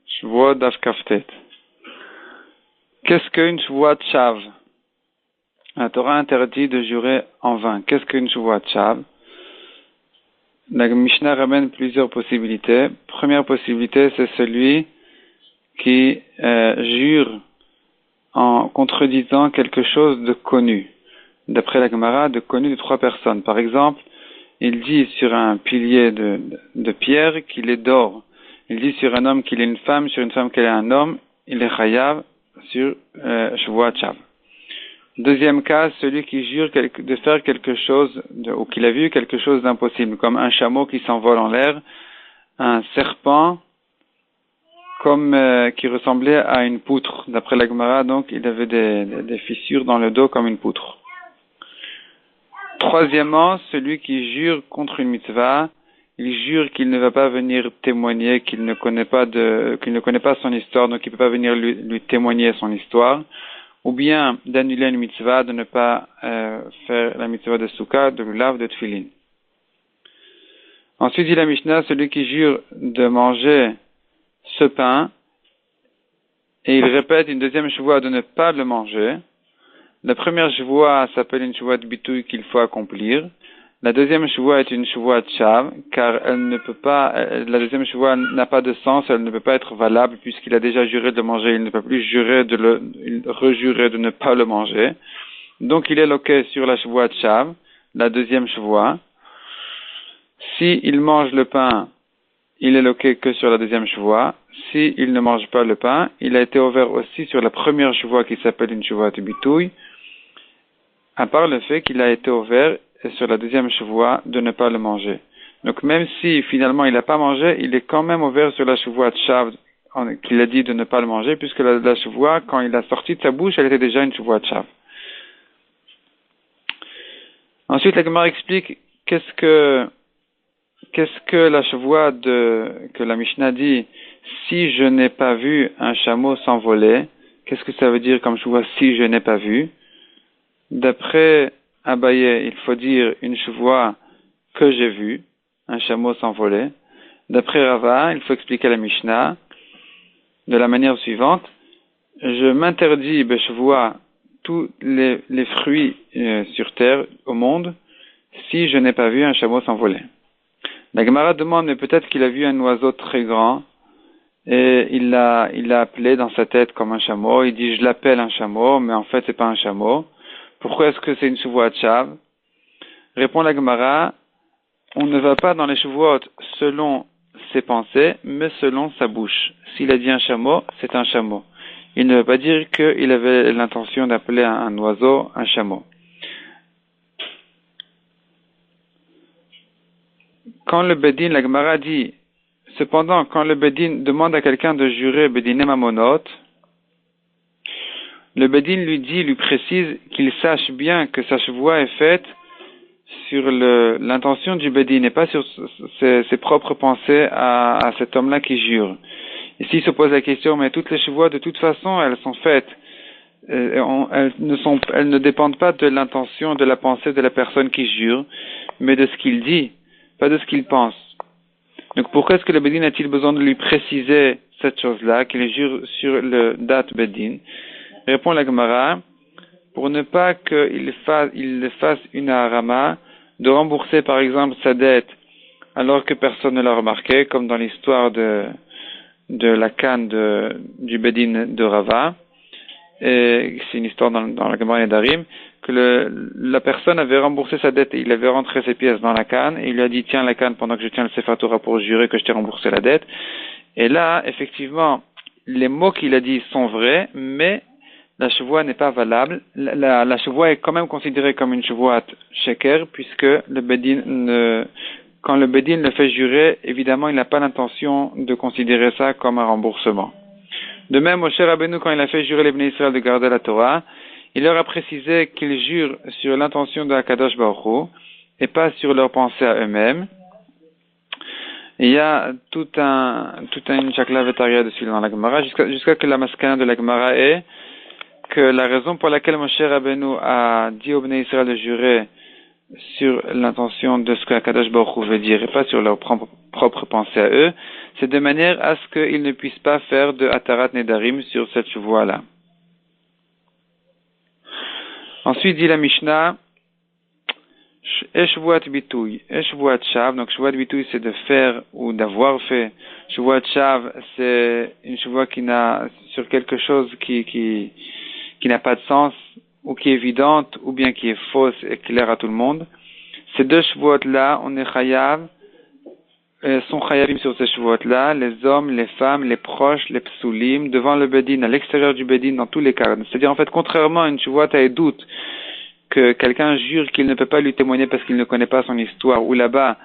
Shvuot Daf Kaftet. Qu'est-ce qu'une Shvuot Shav? La Torah interdit de jurer en vain. Qu'est-ce qu'une Shvuot Shav? La Mishnah ramène plusieurs possibilités. Première possibilité, c'est celui qui jure en contredisant quelque chose de connu. D'après la Gemara, de connu de trois personnes. Par exemple, il dit sur un pilier de pierre qu'il est d'or. Il dit sur un homme qu'il est une femme, sur une femme qu'elle est un homme. Il est chayav sur Shvuot Shav. Deuxième cas, celui qui jure de faire quelque chose, ou qu'il a vu quelque chose d'impossible, comme un chameau qui s'envole en l'air, un serpent qui ressemblait à une poutre. D'après la Gemara, donc, il avait des fissures dans le dos comme une poutre. Troisièmement, celui qui jure contre une mitzvah, il jure qu'il ne va pas venir témoigner, qu'il ne connaît pas son histoire, donc il ne peut pas venir lui témoigner son histoire, ou bien d'annuler une mitzvah, de ne pas faire la mitzvah de Souka, de Lulav, de Tfilin. Ensuite, dit la Mishnah, celui qui jure de manger ce pain, et il répète une deuxième shvoua de ne pas le manger. La première shvoua s'appelle une shvoua de bitouille qu'il faut accomplir. La deuxième shvoua est une shvoua de shav, car la deuxième shvoua n'a pas de sens, elle ne peut pas être valable puisqu'il a déjà juré de le manger, il ne peut plus rejurer de ne pas le manger. Donc il est loqué sur la shvoua de shav, la deuxième shvoua. Si il mange le pain, il est loqué que sur la deuxième shvoua. Si il ne mange pas le pain, il a été ouvert aussi sur la première shvoua qui s'appelle une shvoua de bitouille, à part le fait qu'il a été ouvert et sur la deuxième shvoua de ne pas le manger. Donc même si finalement il n'a pas mangé, il est quand même ouvert sur la shvoua de shav qu'il a dit de ne pas le manger, puisque la shvoua, quand il a sorti de sa bouche, elle était déjà une shvoua de shav. Ensuite, la Gemara explique qu'est-ce que la shvoua que la Mishnah dit, si je n'ai pas vu un chameau s'envoler, qu'est-ce que ça veut dire comme shvoua si je n'ai pas vu? D'après Abaye, il faut dire une shvoua que j'ai vu, un chameau s'envoler. D'après Rava, il faut expliquer la Mishnah de la manière suivante. Je m'interdis, beshvoua, tous les fruits sur terre, au monde, si je n'ai pas vu un chameau s'envoler. La Gemara demande, mais peut-être qu'il a vu un oiseau très grand, et il l'a appelé dans sa tête comme un chameau. Il dit, je l'appelle un chameau, mais en fait, c'est pas un chameau. Pourquoi est-ce que c'est une shvoua de shav? Répond la Gemara, on ne va pas dans les shvuot selon ses pensées, mais selon sa bouche. S'il a dit un chameau, c'est un chameau. Il ne veut pas dire qu'il avait l'intention d'appeler un oiseau un chameau. Quand le Bedin, la Gemara dit, cependant, quand le Bedin demande à quelqu'un de jurer Bedinim Amonot, le Bedin lui précise qu'il sache bien que sa shvoua est faite sur l'intention du Bedin et pas sur ses propres pensées à cet homme-là qui jure. Ici, il se pose la question, mais toutes les shvuot, de toute façon, elles sont faites. Elles ne dépendent pas de l'intention, de la pensée de la personne qui jure, mais de ce qu'il dit, pas de ce qu'il pense. Donc, pourquoi est-ce que le Bedin a-t-il besoin de lui préciser cette chose-là, qu'il jure sur le date Bedin? Répond la Gemara, pour ne pas qu'il fasse une harama, de rembourser par exemple sa dette alors que personne ne l'a remarqué, comme dans l'histoire de la canne du Bedin de Rava. Et c'est une histoire dans la Gemara Nedarim, que la personne avait remboursé sa dette, il avait rentré ses pièces dans la canne, et il lui a dit, tiens la canne pendant que je tiens le Sefer Torah pour jurer que je t'ai remboursé la dette. Et là, effectivement, les mots qu'il a dit sont vrais, mais la shvoua n'est pas valable. La shvoua est quand même considérée comme une shvoua sheker, puisque quand le Bedin le fait jurer, évidemment, il n'a pas l'intention de considérer ça comme un remboursement. De même, Moshe Rabbeinu, quand il a fait jurer les Bnei Israël de garder la Torah, il leur a précisé qu'ils jurent sur l'intention de Akadosh Baruch Hu, et pas sur leur pensée à eux-mêmes. Et il y a tout une chakla vetaria dessus dans la Gemara, jusqu'à que la maskana de la Gemara est que la raison pour laquelle Moshe Rabbeinu a dit aux Bnei Israël de jurer sur l'intention de ce que Akadosh Baruch Hu veut dire et pas sur leur propre pensée à eux, c'est de manière à ce qu'ils ne puissent pas faire de Atarat Nedarim sur cette voie-là. Ensuite dit la Mishnah, Eshvuat Bitoui, Eshvuat Shav, donc Shvuat Bitoui c'est de faire ou d'avoir fait, Shvuat Shav c'est une Shvuat qui n'a, sur quelque chose qui n'a pas de sens, ou qui est évidente, ou bien qui est fausse et claire à tout le monde. Ces deux Shvuot-là, on est chayav, sont chayavim sur ces Shvuot-là, les hommes, les femmes, les proches, les psulim, devant le bedin, à l'extérieur du bedin, dans tous les cas. C'est-à-dire, en fait, contrairement à une Shvuot à Edout, que quelqu'un jure qu'il ne peut pas lui témoigner parce qu'il ne connaît pas son histoire, ou là-bas,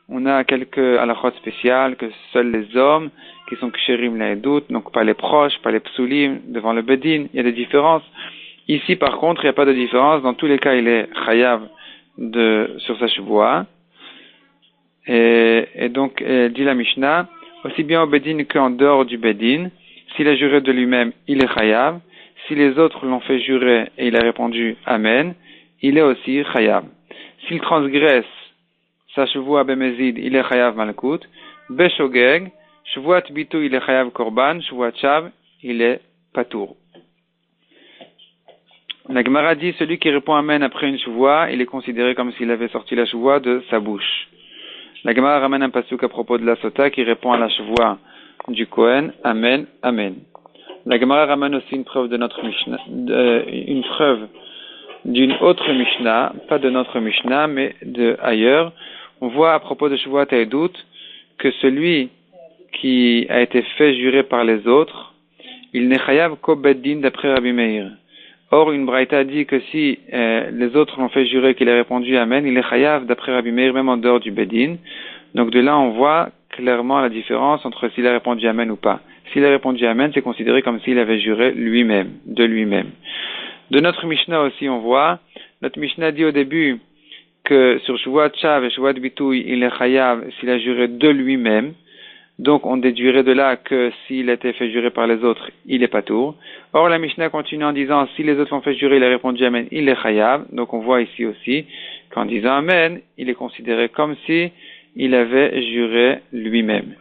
on a quelques halakhot spéciales, que seuls les hommes, qui sont ksherim la Edout, donc pas les proches, pas les psulim, devant le bedin, il y a des différences. Ici, par contre, il n'y a pas de différence. Dans tous les cas, il est chayav sur sa shvoua. Et donc, dit la Mishnah, aussi bien au bedin qu'en dehors du bedin, s'il a juré de lui-même, il est chayav. Si les autres l'ont fait jurer et il a répondu Amen, il est aussi chayav. S'il transgresse sa shvoua bemezid, il est chayav malkout. Beshogeg, shvuat bitu, il est chayav korban. Shvuat shav, il est patour. La Gemara dit, celui qui répond Amen après une shvoua, il est considéré comme s'il avait sorti la shvoua de sa bouche. La Gemara ramène un pasuk à propos de la sota qui répond à la shvoua du Kohen, Amen, Amen. La Gemara ramène aussi une preuve de notre Mishnah, une preuve d'une autre Mishnah, pas de notre Mishnah, mais de ailleurs. On voit à propos de shvoua taïdout que celui qui a été fait jurer par les autres, il n'est chayav qu'au beddin d'après Rabbi Meir. Or, une braïta dit que si les autres l'ont fait jurer qu'il a répondu Amen, il est chayav d'après Rabbi Meir, même en dehors du bedin. Donc de là, on voit clairement la différence entre s'il a répondu Amen ou pas. S'il a répondu Amen, c'est considéré comme s'il avait juré lui-même, de lui-même. De notre Mishnah aussi, on voit, notre Mishnah dit au début que sur Shvuat Shav et Shvuat Bitoui, il est chayav s'il a juré de lui-même. Donc, on déduirait de là que s'il a été fait jurer par les autres, il est patour. Or, la Mishnah continue en disant, si les autres l'ont fait jurer, il a répondu Amen, il est chayav. Donc, on voit ici aussi qu'en disant Amen, il est considéré comme si il avait juré lui-même.